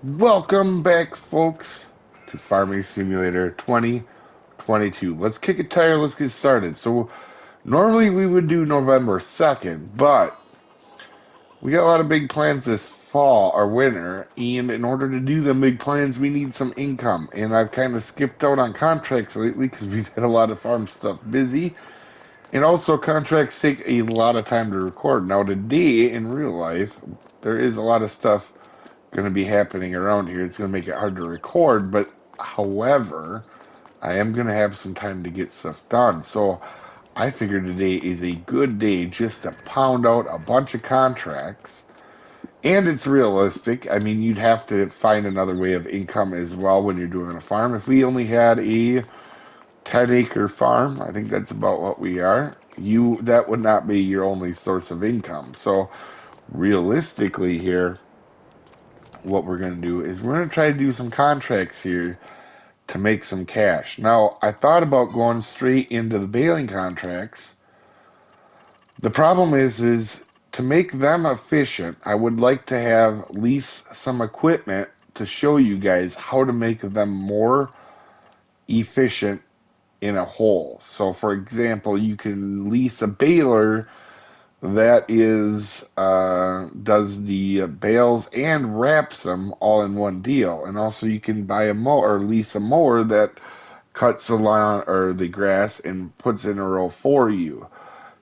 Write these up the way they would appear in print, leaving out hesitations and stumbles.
Welcome back, folks, to Farming Simulator 2022. Let's kick a tire, let's get started. So, normally we would do November 2nd, but we got a lot of big plans this fall or winter, and in order to do the big plans, we need some income. And I've kind of skipped out on contracts lately because we've had a lot of farm stuff busy. And also, contracts take a lot of time to record. Now, today in real life, there is a lot of stuff going to be happening around here. It's going to make it hard to record, but however, I am going to have some time to get stuff done. So I figured today is a good day just to pound out a bunch of contracts. And it's realistic. I mean, you'd have to find another way of income as well when you're doing a farm. If we only had a 10-acre farm, I think that's about what we are. That would not be your only source of income. So realistically here, what we're going to do is we're going to try to do some contracts here to make some cash. Now, I thought about going straight into the baling contracts. The problem is to make them efficient, I would like to have lease some equipment to show you guys how to make them more efficient in a hole. So, for example, you can lease a baler that is does the bales and wraps them all in one deal. And also you can buy a mower or lease a mower that cuts the lawn or the grass and puts in a row for you.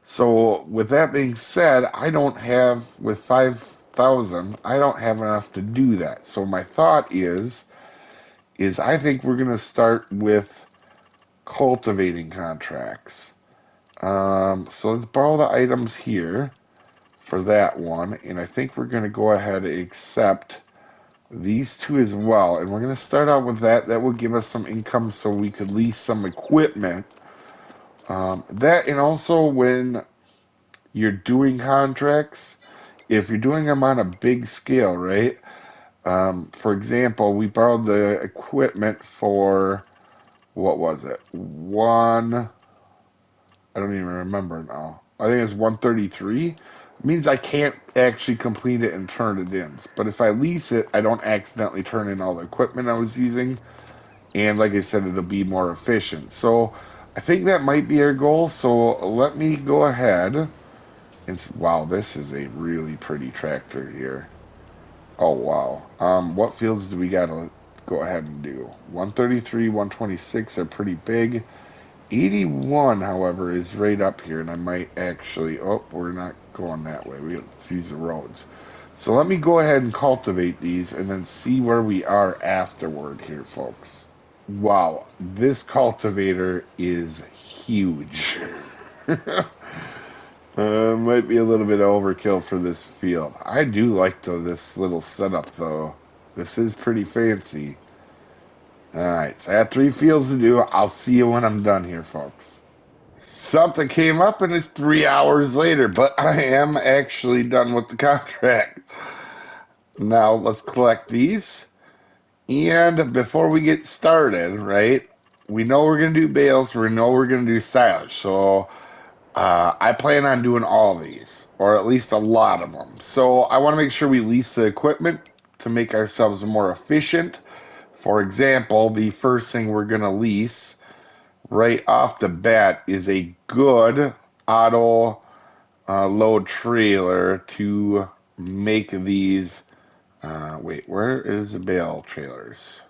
So with that being said, I don't have with 5,000, I don't have enough to do that. So my thought is I think we're gonna start with cultivating contracts. So let's borrow the items here for that one, and I think we're going to go ahead and accept these two as well. And we're going to start out with that. That will give us some income so we could lease some equipment. That and also when you're doing contracts, if you're doing them on a big scale, right? For example, we borrowed the equipment for what was it? I don't even remember now. I think it's 133. It means I can't actually complete it and turn it in. But if I lease it, I don't accidentally turn in all the equipment I was using. And like I said, it'll be more efficient. So I think that might be our goal. So let me go ahead and wow, this is a really pretty tractor here. Oh wow. What fields do we gotta go ahead and do? 133, 126 are pretty big. 81, however, is right up here, and I might actually, oh, we're not going that way. Let's use the roads. So let me go ahead and cultivate these and then see where we are afterward here, folks. Wow, this cultivator is huge. Might be a little bit overkill for this field. I do like this little setup, though. This is pretty fancy. Alright, so I have 3 fields to do. I'll see you when I'm done here, folks. Something came up and it's 3 hours later, but I am actually done with the contract. Now let's collect these. And before we get started, right, we know we're going to do bales, we know we're going to do silage. So I plan on doing all of these, or at least a lot of them. So I want to make sure we lease the equipment to make ourselves more efficient. For example, the first thing we're going to lease right off the bat is a good auto load trailer to make these. Wait, where is the bale trailers?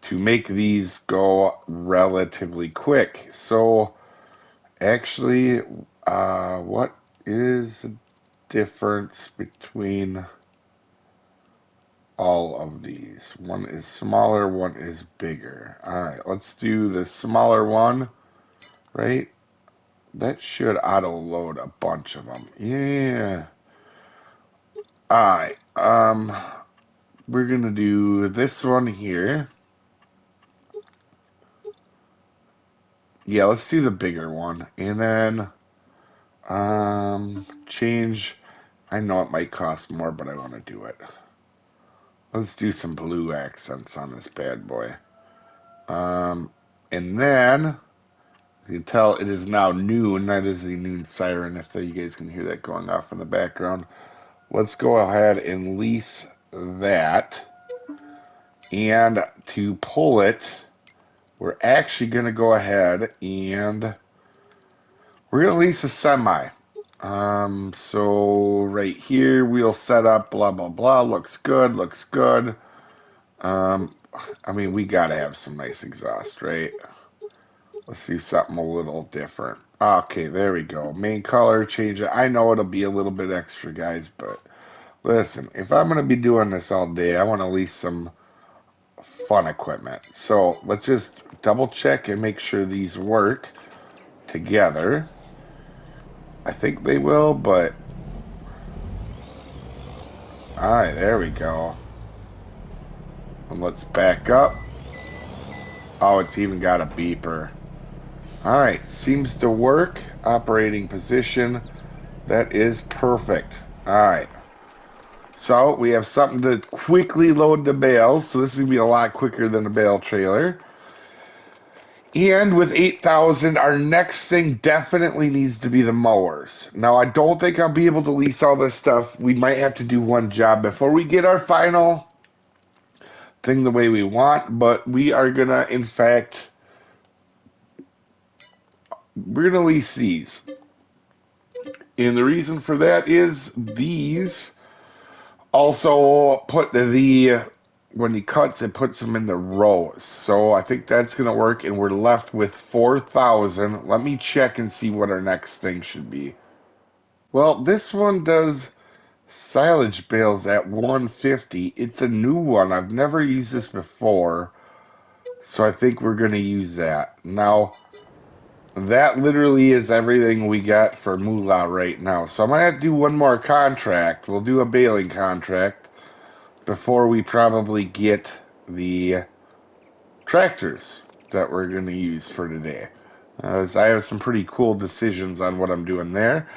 To make these go relatively quick. So, actually, what is the difference between all of these? One is smaller, one is bigger. All right, let's do the smaller one, right? That should auto load a bunch of them. Yeah. All right. We're gonna do this one here. Yeah, let's do the bigger one, and then change. I know it might cost more, but I want to do it. Let's do some blue accents on this bad boy. And then you can tell it is now noon. That is the noon siren. If you guys can hear that going off in the background. Let's go ahead and lease that. And to pull it, we're actually going to go ahead and we're going to lease a semi. So right here, we'll set up blah, blah, blah. Looks good, looks good. I mean, we got to have some nice exhaust, right? Let's do something a little different. Okay, there we go. Main color, change it. I know it'll be a little bit extra, guys, but listen, if I'm going to be doing this all day, I want to lease some fun equipment. So let's just double check and make sure these work together. I think they will, but all right, there we go. And let's back up. Oh, it's even got a beeper. All right, seems to work. Operating position. That is perfect. All right. So we have something to quickly load the bales. So this is going to be a lot quicker than the bale trailer. And with 8,000, our next thing definitely needs to be the mowers. Now, I don't think I'll be able to lease all this stuff. We might have to do one job before we get our final thing the way we want. But we are going to, in fact, we're going to lease these. And the reason for that is these also put the when he cuts, it puts them in the rows. So I think that's going to work, and we're left with 4,000. Let me check and see what our next thing should be. Well, this one does silage bales at 150. It's a new one. I've never used this before, so I think we're going to use that. Now, that literally is everything we got for Moolah right now. So I might have to do one more contract. We'll do a baling contract before we probably get the tractors that we're going to use for today. As I have some pretty cool decisions on what I'm doing there.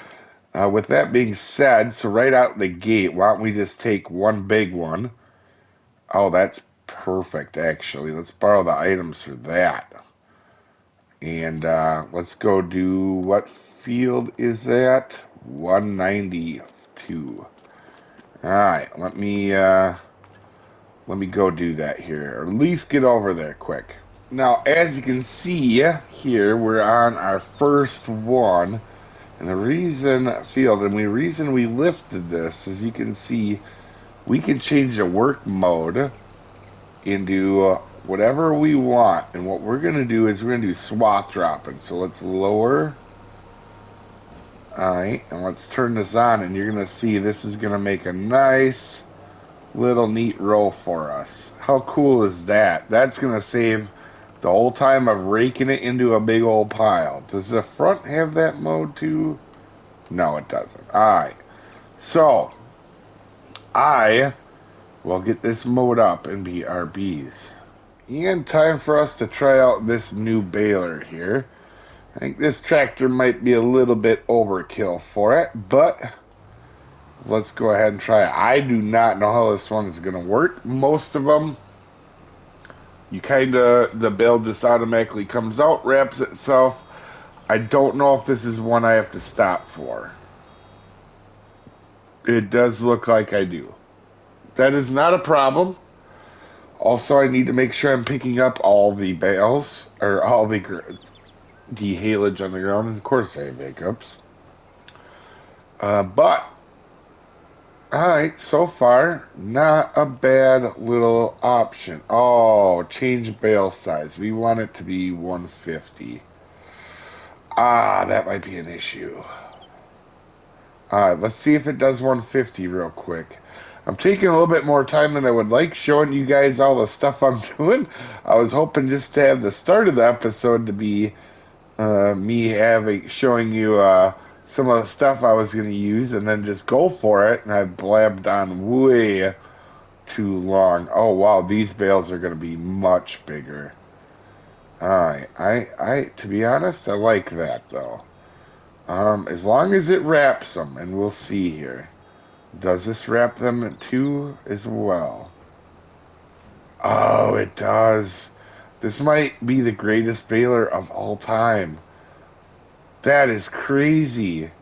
With that being said, so right out the gate, why don't we just take one big one? Oh, that's perfect, actually. Let's borrow the items for that. And let's go do, what field is that? 192. All right, let me go do that here, or at least get over there quick. Now, as you can see here, we're on our first one, and the reason we lifted this, as you can see, we can change the work mode into whatever we want. And what we're going to do is we're going to do swath dropping. So let's lower. All right, and let's turn this on, and you're going to see this is going to make a nice little neat row for us. How cool is that? That's going to save the whole time of raking it into a big old pile. Does the front have that mode too? No, it doesn't. All right. So, I will get this mode up and be RBs. And time for us to try out this new baler here. I think this tractor might be a little bit overkill for it, but let's go ahead and try it. I do not know how this one is going to work. Most of them, the bale just automatically comes out, wraps itself. I don't know if this is one I have to stop for. It does look like I do. That is not a problem. Also, I need to make sure I'm picking up all the bales, or all the haylage on the ground, and of course I have hiccups. But, alright, so far, not a bad little option. Oh, change bale size. We want it to be 150. Ah, that might be an issue. Alright, let's see if it does 150 real quick. I'm taking a little bit more time than I would like, showing you guys all the stuff I'm doing. I was hoping just to have the start of the episode to be me showing you some of the stuff I was going to use, and then just go for it. And I blabbed on way too long. Oh wow, these bales are going to be much bigger. I to be honest, I like that though. As long as it wraps them, and we'll see here. Does this wrap them too as well? Oh, it does. This might be the greatest baler of all time. That is crazy.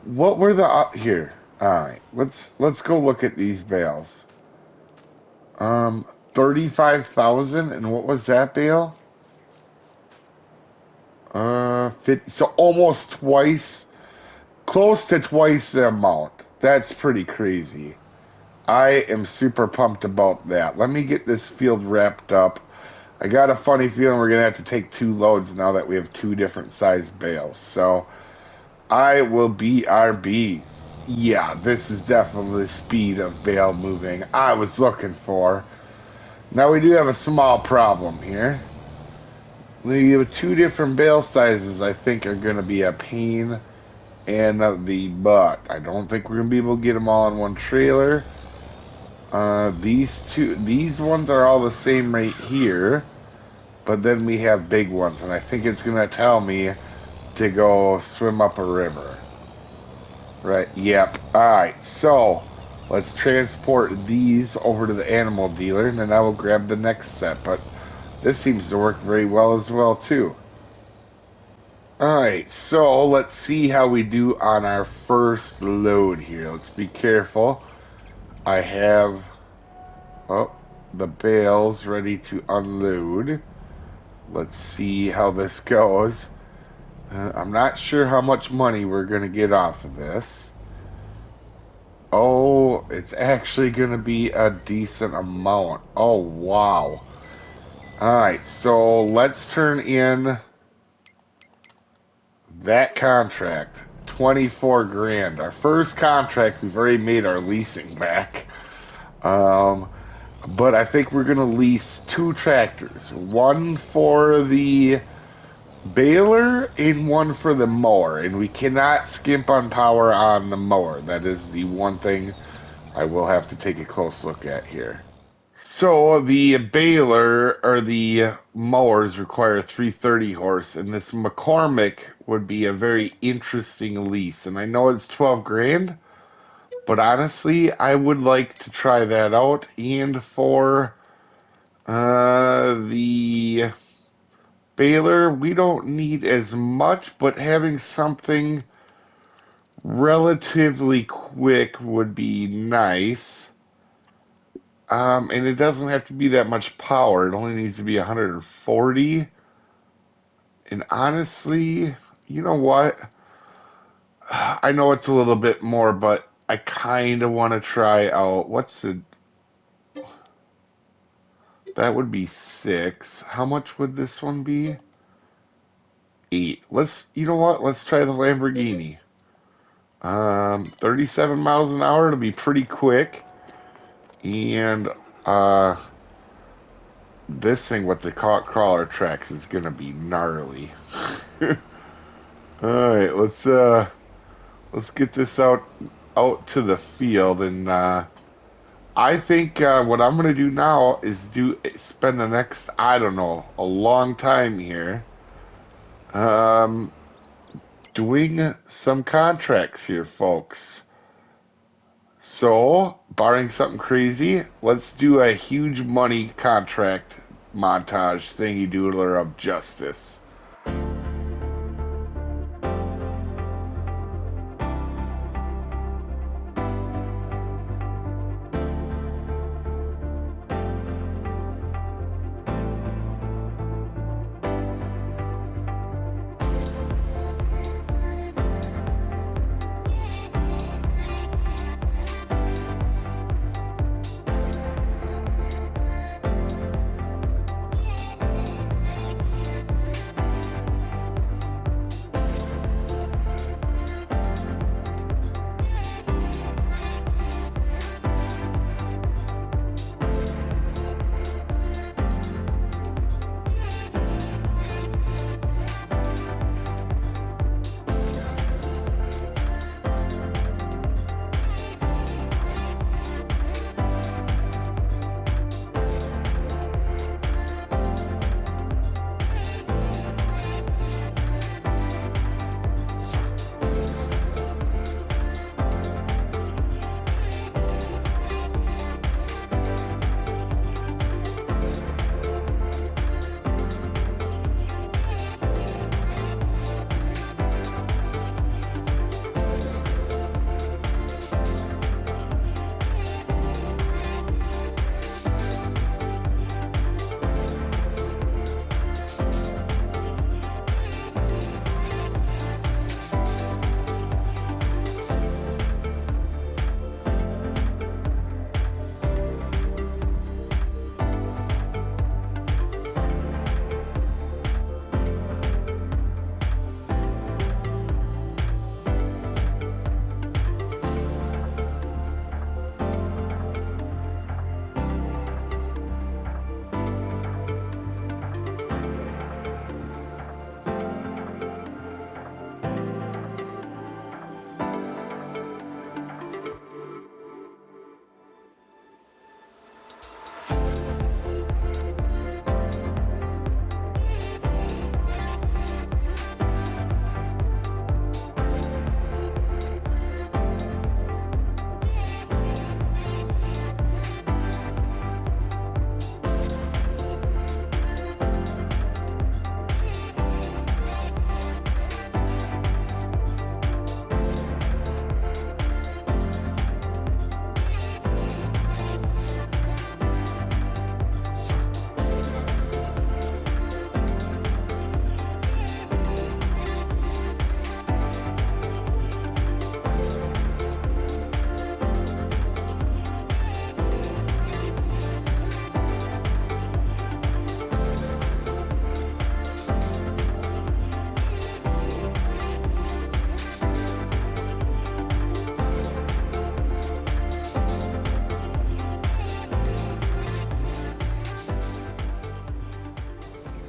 What were the here? All right, let's go look at these bales. Um, 35,000, and what was that bale? 50, so almost twice, close to twice the amount. That's pretty crazy. I am super pumped about that. Let me get this field wrapped up. I got a funny feeling we're gonna have to take two loads now that we have two different size bales. So I will BRB. Yeah, this is definitely the speed of bale moving I was looking for. Now we do have a small problem here. We have two different bale sizes I think are going to be a pain in the butt. I don't think we're going to be able to get them all in one trailer. These ones are all the same right here, but then we have big ones, and I think it's going to tell me to go swim up a river. Right, yep. All right, so let's transport these over to the animal dealer, and then I will grab the next set. But this seems to work very well as well, too. All right, so let's see how we do on our first load here. Let's be careful. I have, oh, the bales ready to unload. Let's see how this goes. I'm not sure how much money we're going to get off of this. Oh, it's actually going to be a decent amount. Oh, wow. All right, so let's turn in that contract. 24 grand. Our first contract, we've already made our leasing back. Um, but I think we're going to lease two tractors. One for the baler and one for the mower. And we cannot skimp on power on the mower. That is the one thing I will have to take a close look at here. So the baler or the mowers require 330 horse, and this McCormick would be a very interesting lease. And I know it's 12 grand, but honestly, I would like to try that out. And for the baler, we don't need as much, but having something relatively quick would be nice. And it doesn't have to be that much power. It only needs to be 140. And honestly, you know what? I know it's a little bit more, but I kind of want to try out. That would be 6. How much would this one be? 8. You know what? Let's try the Lamborghini. 37 miles an hour. It'll be pretty quick. And, this thing with the crawler tracks is gonna be gnarly. All right, let's get this out to the field, and I think what I'm gonna do now is spend the next, I don't know, a long time here, doing some contracts here, folks. So, barring something crazy, let's do a huge money contract montage thingy doodler of justice.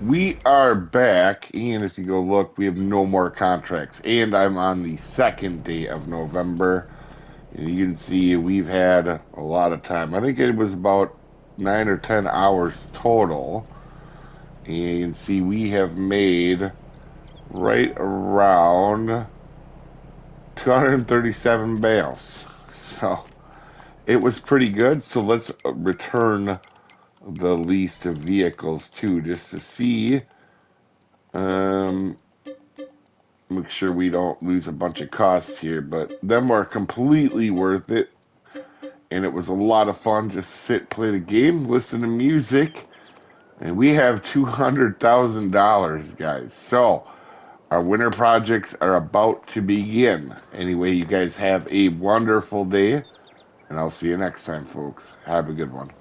We are back, and if you go look, we have no more contracts. And I'm on the second day of November, and you can see we've had a lot of time. I think it was about 9 or 10 hours total. And you can see we have made right around 237 bales. So it was pretty good. So let's return the leased vehicles too, just to see. Um, Make sure we don't lose a bunch of costs here, but them are completely worth it. And it was a lot of fun. Just sit, play the game, listen to music, and we have $200,000, guys. So our winter projects are about to begin. Anyway, you guys have a wonderful day, and I'll see you next time, folks. Have a good one.